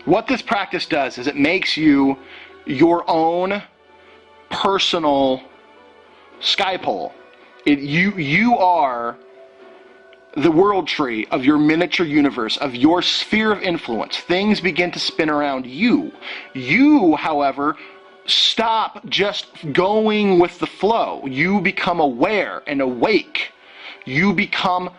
what this practice does is it makes you your own personal sky pole. You are the world tree of your miniature universe, of your sphere of influence. Things begin to spin around you. You, however, stop just going with the flow. You become aware and awake. You become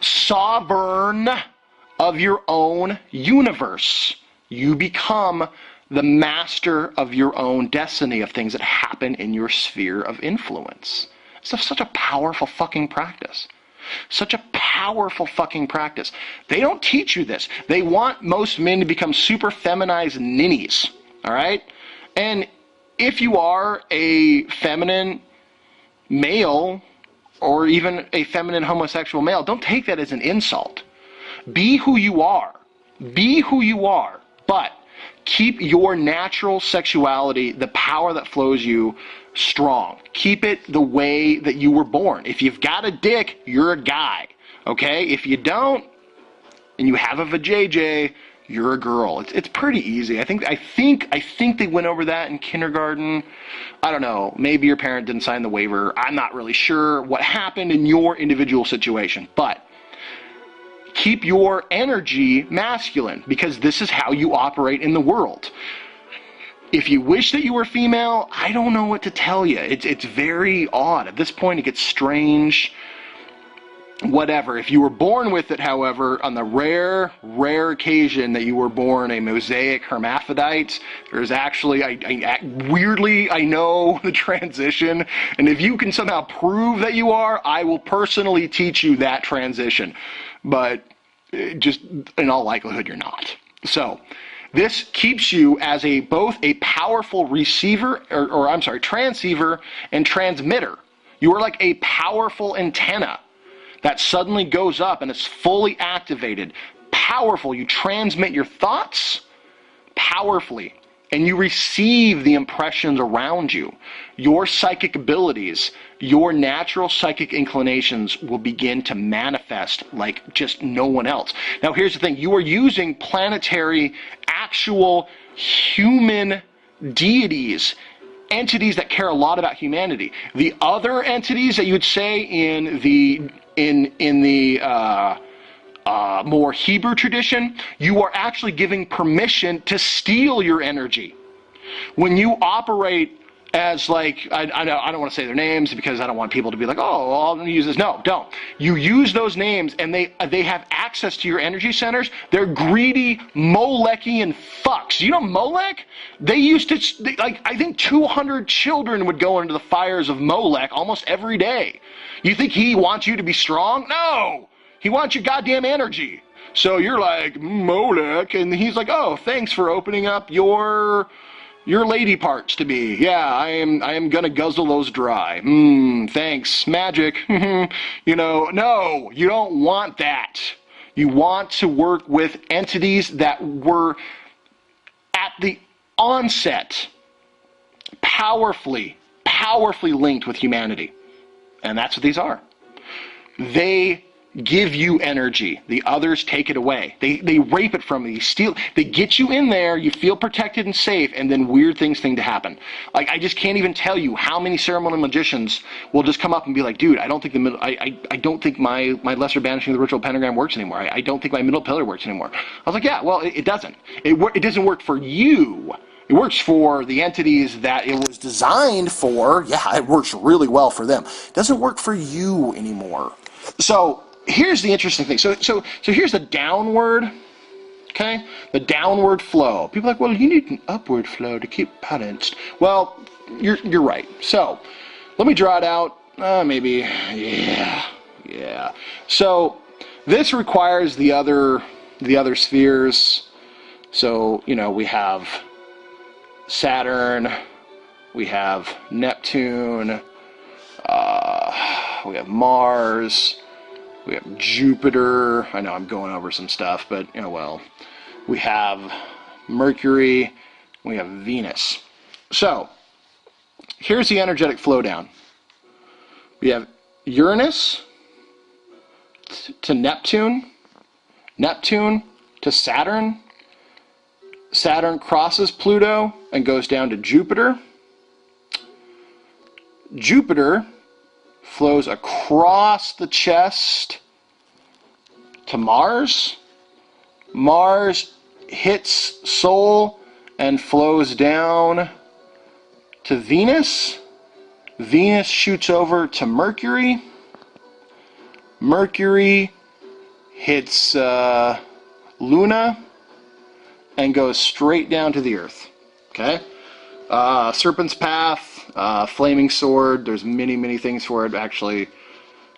sovereign of your own universe. You become the master of your own destiny, of things that happen in your sphere of influence. It's such a powerful fucking practice. Such a powerful fucking practice. They don't teach you this. They want most men to become super feminized ninnies. All right? And if you are a feminine male or even a feminine homosexual male, don't take that as an insult. Be who you are. Be who you are. But keep your natural sexuality, the power that flows you, strong. Keep it the way that you were born. If you've got a dick, you're a guy. Okay? If you don't, and you have a vajayjay, you're a girl. It's pretty easy. I think they went over that in kindergarten. I don't know. Maybe your parent didn't sign the waiver. I'm not really sure what happened in your individual situation. But keep your energy masculine, because this is how you operate in the world. If you wish that you were female, I don't know what to tell you. It's very odd. At this point, it gets strange. Whatever. If you were born with it, however, on the rare occasion that you were born a mosaic hermaphrodite, there's actually, weirdly, I know the transition. And if you can somehow prove that you are, I will personally teach you that transition. But just in all likelihood, you're not. So this keeps you as both a powerful receiver, transceiver and transmitter. You are like a powerful antenna that suddenly goes up and is fully activated. Powerful. You transmit your thoughts powerfully, and you receive the impressions around you. Your psychic abilities, your natural psychic inclinations will begin to manifest like just no one else. Now here's the thing. You are using planetary, actual human deities, entities that care a lot about humanity. The other entities that you would say in the more Hebrew tradition, you are actually giving permission to steal your energy. When you operate as like, I don't want to say their names because I don't want people to be like, oh, I'll use this. No, don't. You use those names and they have access to your energy centers. They're greedy Molekian fucks. You know Molech? They used to, I think 200 children would go into the fires of Molech almost every day. You think he wants you to be strong? No! He wants your goddamn energy. So you're like, Molech, and he's like, oh, thanks for opening up your lady parts to me. Yeah, I am gonna guzzle those dry. Thanks. Magic. No, you don't want that. You want to work with entities that were at the onset powerfully linked with humanity. And that's what these are. They give you energy. The others take it away. They rape it from you. They get you in there, you feel protected and safe, and then weird things to happen. Like, I just can't even tell you how many ceremonial magicians will just come up and be like, dude, I don't think my lesser banishing of the ritual pentagram works anymore. I don't think my middle pillar works anymore. I was like, yeah, well, it doesn't. It doesn't work for you. It works for the entities that it was designed for. Yeah, it works really well for them. It doesn't work for you anymore. So here's the interesting thing. So here's the downward, okay? The downward flow. People are like, well, you need an upward flow to keep balanced. Well, you're right. So let me draw it out. Maybe, yeah. So this requires the other spheres. So, we have Saturn, we have Neptune, we have Mars, we have Jupiter. I know I'm going over some stuff, but we have Mercury, we have Venus. So here's the energetic flow down. We have Uranus to Neptune, Neptune to Saturn, Saturn crosses Pluto and goes down to Jupiter. Jupiter flows across the chest to Mars. Mars hits Sol and flows down to Venus. Venus shoots over to Mercury. Mercury hits Luna and goes straight down to the Earth. Okay? Serpent's Path, Flaming Sword, there's many things for it. Actually,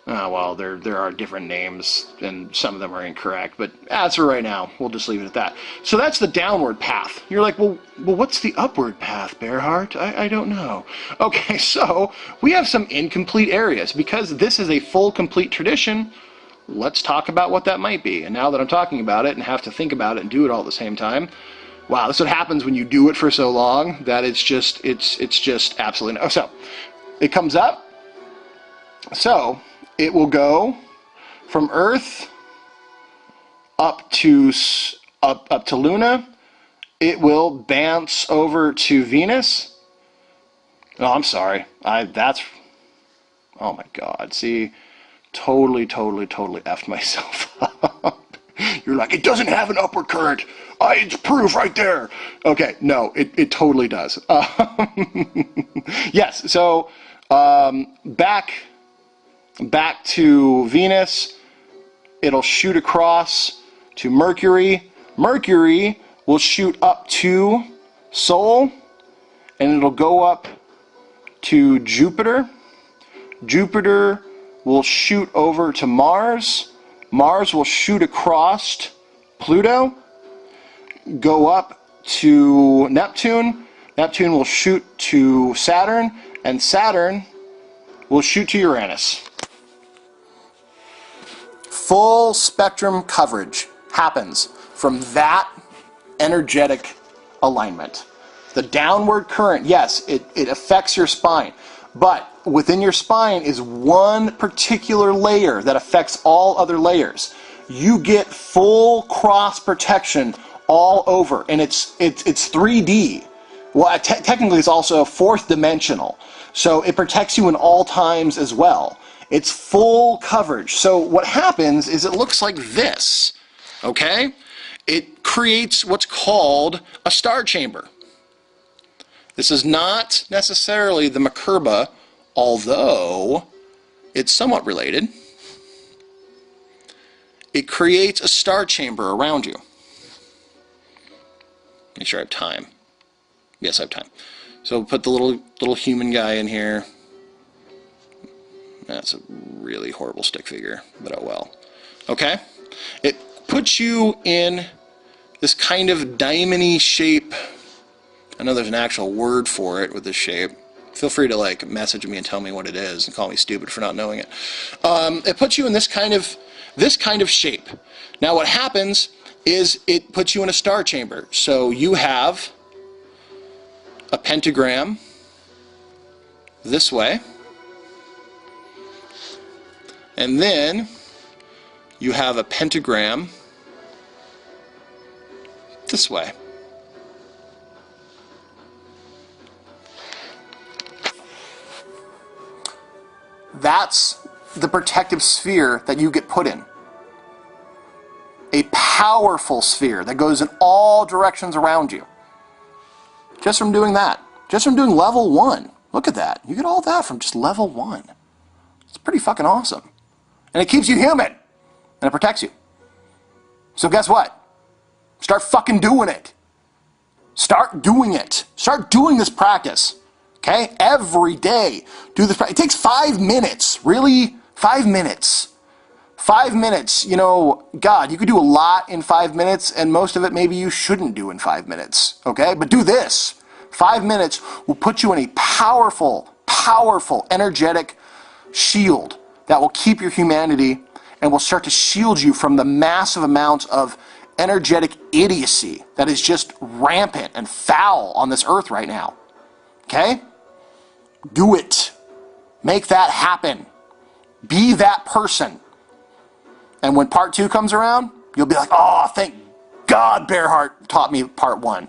well, there are different names, and some of them are incorrect, but as for right now, we'll just leave it at that. So that's the downward path. You're like, well, what's the upward path, Bearheart? I don't know. Okay, so we have some incomplete areas. Because this is a full, complete tradition, let's talk about what that might be. And now that I'm talking about it and have to think about it and do it all at the same time, wow, this is what happens when you do it for so long that it's just absolutely no. So it comes up. So it will go from Earth up to Luna. It will bounce over to Venus. Oh, I'm sorry. Oh my God. See, totally effed myself up. You're like, it doesn't have an upward current. It's proof right there. Okay, no, it totally does. Yes, so back to Venus, it'll shoot across to Mercury. Mercury will shoot up to Sol, and it'll go up to Jupiter. Jupiter will shoot over to Mars. Mars will shoot across Pluto, go up to Neptune. Neptune will shoot to Saturn, and Saturn will shoot to Uranus. Full spectrum coverage happens from that energetic alignment. The downward current, yes, it affects your spine, but within your spine is one particular layer that affects all other layers. You get full cross protection all over, and it's 3D. Well, technically it's also fourth dimensional, so it protects you in all times as well. It's full coverage. So what happens is it looks like this, okay? It creates what's called a star chamber. This is not necessarily the Makerba, although it's somewhat related. It creates a star chamber around you. Make sure I have time. Yes, I have time. So we'll put the little human guy in here. That's a really horrible stick figure, but oh well. Okay? It puts you in this kind of diamond-y shape. I know there's an actual word for it with this shape. Feel free to like message me and tell me what it is and call me stupid for not knowing it. It puts you in this kind of shape. Now what happens is it puts you in a star chamber. So you have a pentagram this way, and then you have a pentagram this way. That's the protective sphere that you get put in. A powerful sphere that goes in all directions around you. Just from doing that. Just from doing level 1. Look at that. You get all that from just level 1. It's pretty fucking awesome. And it keeps you human. And it protects you. So guess what? Start fucking doing it. Start doing it. Start doing this practice. Okay? Every day. Do this. It takes 5 minutes. Really? 5 minutes. 5 minutes. You know, God, you could do a lot in 5 minutes, and most of it maybe you shouldn't do in 5 minutes. Okay? But do this. 5 minutes will put you in a powerful, energetic shield that will keep your humanity and will start to shield you from the massive amounts of energetic idiocy that is just rampant and foul on this earth right now. Okay? Do it. Make that happen. Be that person. And when part 2 comes around, you'll be like, oh, thank God, Bearheart taught me part one.